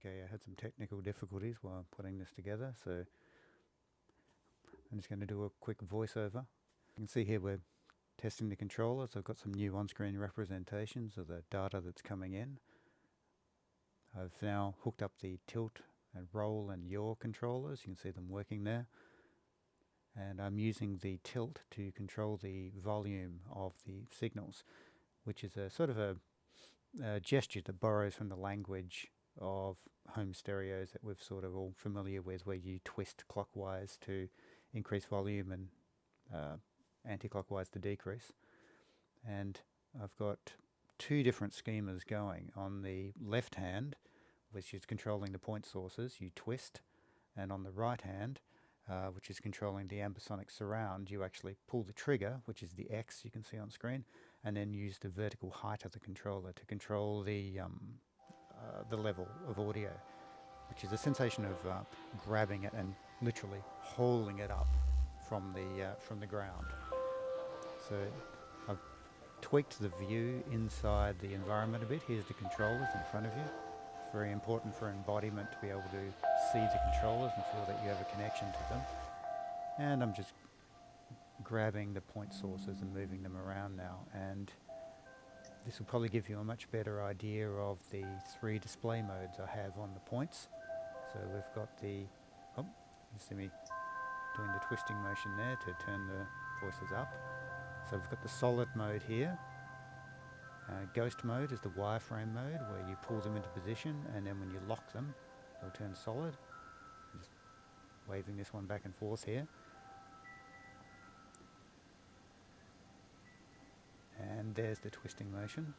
Okay, I had some technical difficulties while putting this together, so I'm just going to do a quick voiceover. You can see here we're testing the controllers. I've got some new on-screen representations of the data that's coming in. I've now hooked up the tilt and roll and yaw controllers. You can see them working there. And I'm using the tilt to control the volume of the signals, which is a sort of a gesture that borrows from the language of home stereos that we're sort of all familiar with, where you twist clockwise to increase volume and anti-clockwise to decrease. And I've got two different schemas going. On the left hand, which is controlling the point sources, you twist, and on the right hand, which is controlling the Ambisonic surround, you actually pull the trigger, which is the X you can see on screen, and then use the vertical height of the controller to control the level of audio, which is a sensation of grabbing it and literally holding it up from the ground. So I've tweaked the view inside the environment a bit. Here's the controllers in front of you. It's very important for embodiment to be able to see the controllers and feel that you have a connection to them. And I'm just grabbing the point sources and moving them around now, and this will probably give you a much better idea of the three display modes I have on the points. So we've got the, you see me doing the twisting motion there to turn the voices up. So we've got the solid mode here. Ghost mode is the wireframe mode, where you pull them into position, and then when you lock them, they'll turn solid. I'm just waving this one back and forth here. And there's the twisting motion.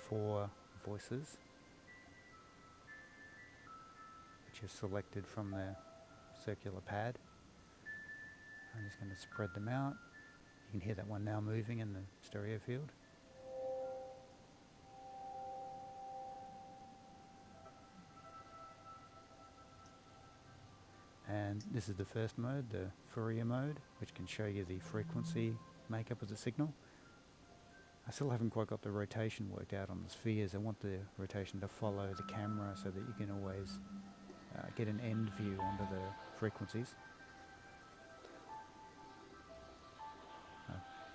Four voices, which are selected from the circular pad. I'm just going to spread them out. You can hear that one now moving in the stereo field. And this is the first mode, the Fourier mode, which can show you the frequency makeup of the signal. I still haven't quite got the rotation worked out on the spheres. I want the rotation to follow the camera so that you can always get an end view onto the frequencies. I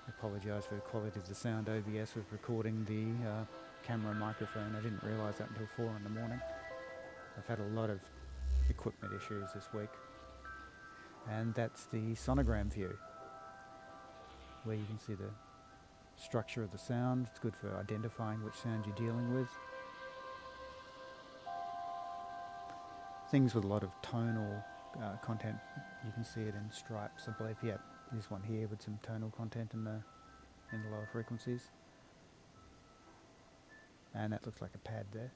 apologise for the quality of the sound. OBS was recording the camera and microphone. I didn't realise that until 4 in the morning. I've had a lot of equipment issues this week. And that's the sonogram view, where you can see the structure of the sound. It's good for identifying which sound you're dealing with. Things with a lot of tonal content, you can see it in stripes, I believe. Yeah, this one here with some tonal content in the lower frequencies. And that looks like a pad there.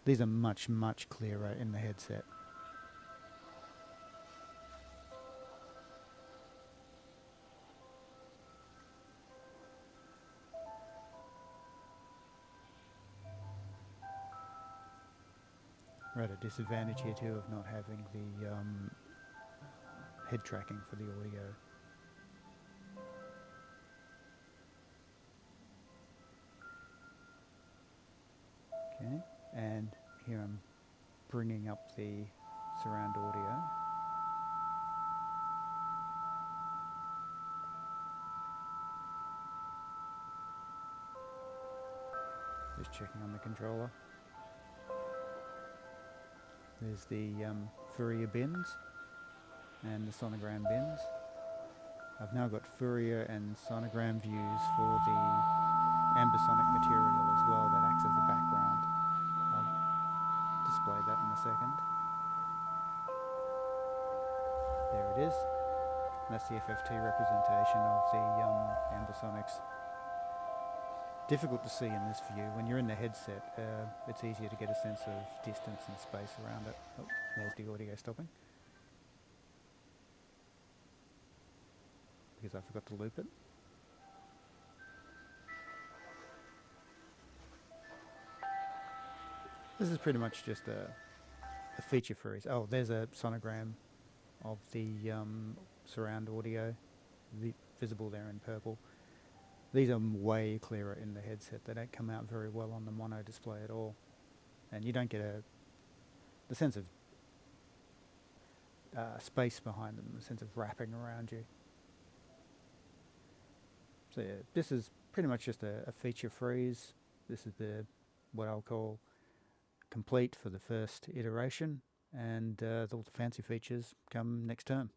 These are much, much clearer in the headset. We're at a disadvantage here too of not having the head tracking for the audio. Okay, and here I'm bringing up the surround audio. Just checking on the controller. There's the Fourier bins and the sonogram bins. I've now got Fourier and sonogram views for the Ambisonic material as well that acts as the background. I'll display that in a second. There it is. That's the FFT representation of the Ambisonics. Difficult to see in this view. When you're in the headset, it's easier to get a sense of distance and space around it. Oh, there's the audio stopping, because I forgot to loop it. This is pretty much just a feature freeze. Oh, there's a sonogram of the surround audio, visible there in purple. These are way clearer in the headset. They don't come out very well on the mono display at all, and you don't get the sense of space behind them, the sense of wrapping around you. So yeah, this is pretty much just a feature freeze. This is what I'll call complete for the first iteration, and all the fancy features come next term.